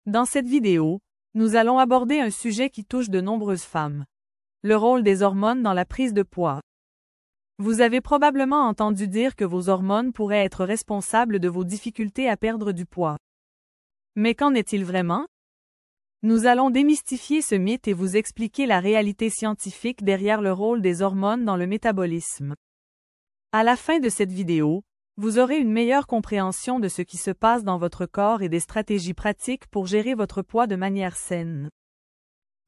Dans cette vidéo, nous allons aborder un sujet qui touche de nombreuses femmes. Le rôle des hormones dans la prise de poids. Vous avez probablement entendu dire que vos hormones pourraient être responsables de vos difficultés à perdre du poids. Mais qu'en est-il vraiment? Nous allons démystifier ce mythe et vous expliquer la réalité scientifique derrière le rôle des hormones dans le métabolisme. À la fin de cette vidéo, vous aurez une meilleure compréhension de ce qui se passe dans votre corps et des stratégies pratiques pour gérer votre poids de manière saine.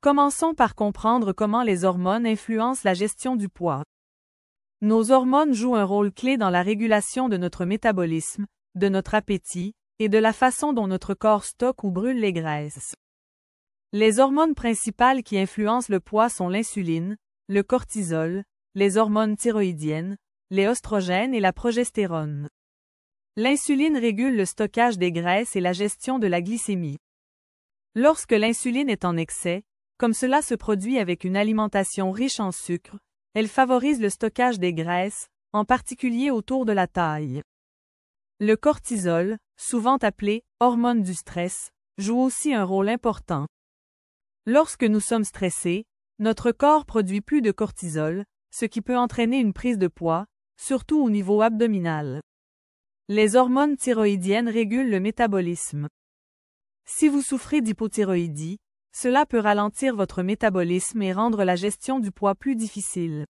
Commençons par comprendre comment les hormones influencent la gestion du poids. Nos hormones jouent un rôle clé dans la régulation de notre métabolisme, de notre appétit, et de la façon dont notre corps stocke ou brûle les graisses. Les hormones principales qui influencent le poids sont l'insuline, le cortisol, les hormones thyroïdiennes, les oestrogènes et la progestérone. L'insuline régule le stockage des graisses et la gestion de la glycémie. Lorsque l'insuline est en excès, comme cela se produit avec une alimentation riche en sucre, elle favorise le stockage des graisses, en particulier autour de la taille. Le cortisol, souvent appelé hormone du stress, joue aussi un rôle important. Lorsque nous sommes stressés, notre corps produit plus de cortisol, ce qui peut entraîner une prise de poids, surtout au niveau abdominal. Les hormones thyroïdiennes régulent le métabolisme. Si vous souffrez d'hypothyroïdie, cela peut ralentir votre métabolisme et rendre la gestion du poids plus difficile.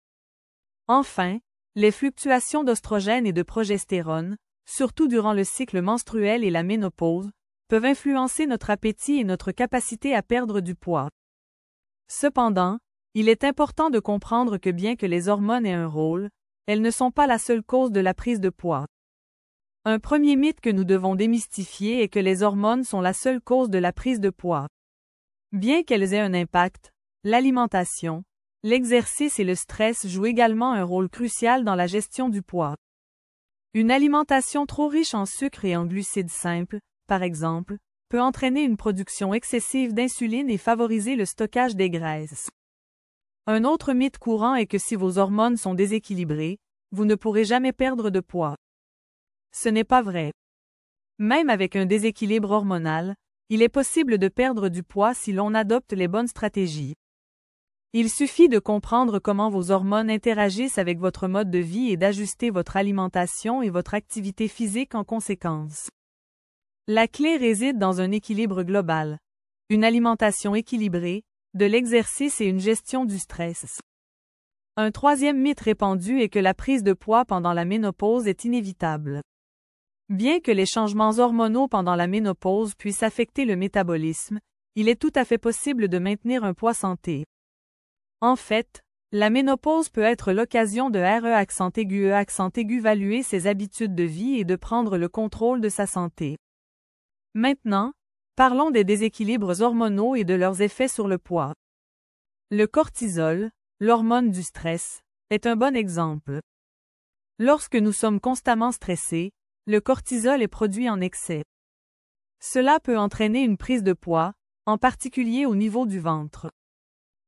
Enfin, les fluctuations d'oestrogène et de progestérone, surtout durant le cycle menstruel et la ménopause, peuvent influencer notre appétit et notre capacité à perdre du poids. Cependant, il est important de comprendre que bien que les hormones aient un rôle, elles ne sont pas la seule cause de la prise de poids. Un premier mythe que nous devons démystifier est que les hormones sont la seule cause de la prise de poids. Bien qu'elles aient un impact, l'alimentation, l'exercice et le stress jouent également un rôle crucial dans la gestion du poids. Une alimentation trop riche en sucre et en glucides simples, par exemple, peut entraîner une production excessive d'insuline et favoriser le stockage des graisses. Un autre mythe courant est que si vos hormones sont déséquilibrées, vous ne pourrez jamais perdre de poids. Ce n'est pas vrai. Même avec un déséquilibre hormonal, il est possible de perdre du poids si l'on adopte les bonnes stratégies. Il suffit de comprendre comment vos hormones interagissent avec votre mode de vie et d'ajuster votre alimentation et votre activité physique en conséquence. La clé réside dans un équilibre global. Une alimentation équilibrée, de l'exercice et une gestion du stress. Un troisième mythe répandu est que la prise de poids pendant la ménopause est inévitable. Bien que les changements hormonaux pendant la ménopause puissent affecter le métabolisme, il est tout à fait possible de maintenir un poids santé. En fait, la ménopause peut être l'occasion de réévaluer ses habitudes de vie et de prendre le contrôle de sa santé. Maintenant, parlons des déséquilibres hormonaux et de leurs effets sur le poids. Le cortisol, l'hormone du stress, est un bon exemple. Lorsque nous sommes constamment stressés, le cortisol est produit en excès. Cela peut entraîner une prise de poids, en particulier au niveau du ventre.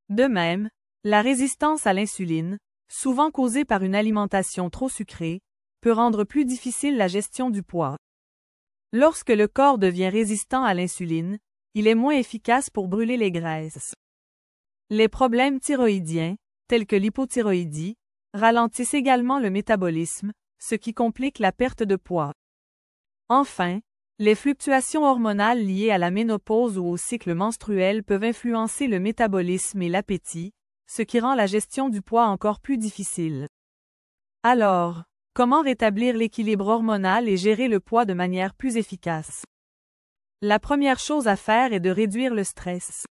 De même, la résistance à l'insuline, souvent causée par une alimentation trop sucrée, peut rendre plus difficile la gestion du poids. Lorsque le corps devient résistant à l'insuline, il est moins efficace pour brûler les graisses. Les problèmes thyroïdiens, tels que l'hypothyroïdie, ralentissent également le métabolisme, ce qui complique la perte de poids. Enfin, les fluctuations hormonales liées à la ménopause ou au cycle menstruel peuvent influencer le métabolisme et l'appétit, ce qui rend la gestion du poids encore plus difficile. Alors, comment rétablir l'équilibre hormonal et gérer le poids de manière plus efficace? La première chose à faire est de réduire le stress.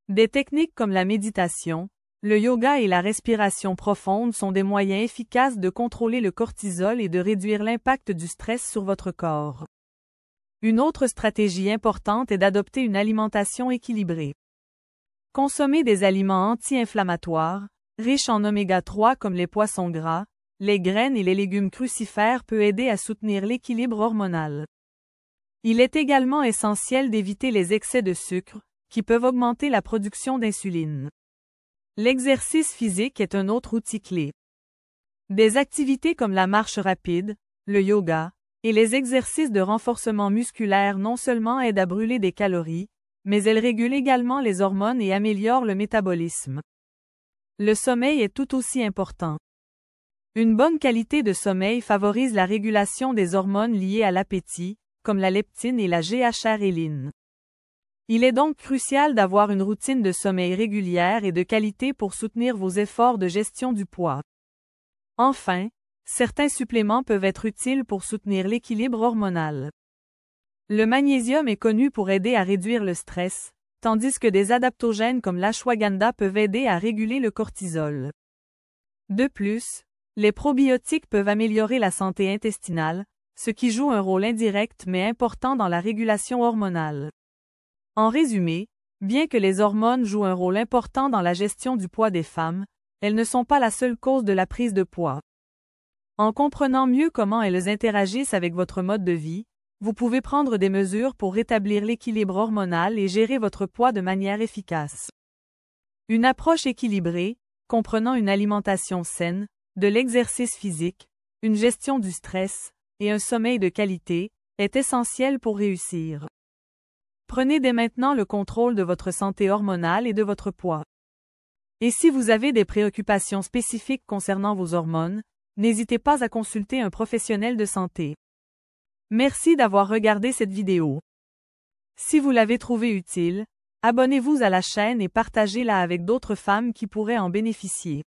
Des techniques comme la méditation, le yoga et la respiration profonde sont des moyens efficaces de contrôler le cortisol et de réduire l'impact du stress sur votre corps. Une autre stratégie importante est d'adopter une alimentation équilibrée. Consommer des aliments anti-inflammatoires, riches en oméga 3 comme les poissons gras, les graines et les légumes crucifères peut aider à soutenir l'équilibre hormonal. Il est également essentiel d'éviter les excès de sucre, qui peuvent augmenter la production d'insuline. L'exercice physique est un autre outil clé. Des activités comme la marche rapide, le yoga, et les exercices de renforcement musculaire non seulement aident à brûler des calories, mais elles régulent également les hormones et améliorent le métabolisme. Le sommeil est tout aussi important. Une bonne qualité de sommeil favorise la régulation des hormones liées à l'appétit, comme la leptine et la GHRhéline. Il est donc crucial d'avoir une routine de sommeil régulière et de qualité pour soutenir vos efforts de gestion du poids. Enfin, certains suppléments peuvent être utiles pour soutenir l'équilibre hormonal. Le magnésium est connu pour aider à réduire le stress, tandis que des adaptogènes comme l'ashwagandha peuvent aider à réguler le cortisol. De plus, les probiotiques peuvent améliorer la santé intestinale, ce qui joue un rôle indirect mais important dans la régulation hormonale. En résumé, bien que les hormones jouent un rôle important dans la gestion du poids des femmes, elles ne sont pas la seule cause de la prise de poids. En comprenant mieux comment elles interagissent avec votre mode de vie, vous pouvez prendre des mesures pour rétablir l'équilibre hormonal et gérer votre poids de manière efficace. Une approche équilibrée, comprenant une alimentation saine, de l'exercice physique, une gestion du stress et un sommeil de qualité, est essentielle pour réussir. Prenez dès maintenant le contrôle de votre santé hormonale et de votre poids. Et si vous avez des préoccupations spécifiques concernant vos hormones, n'hésitez pas à consulter un professionnel de santé. Merci d'avoir regardé cette vidéo. Si vous l'avez trouvée utile, abonnez-vous à la chaîne et partagez-la avec d'autres femmes qui pourraient en bénéficier.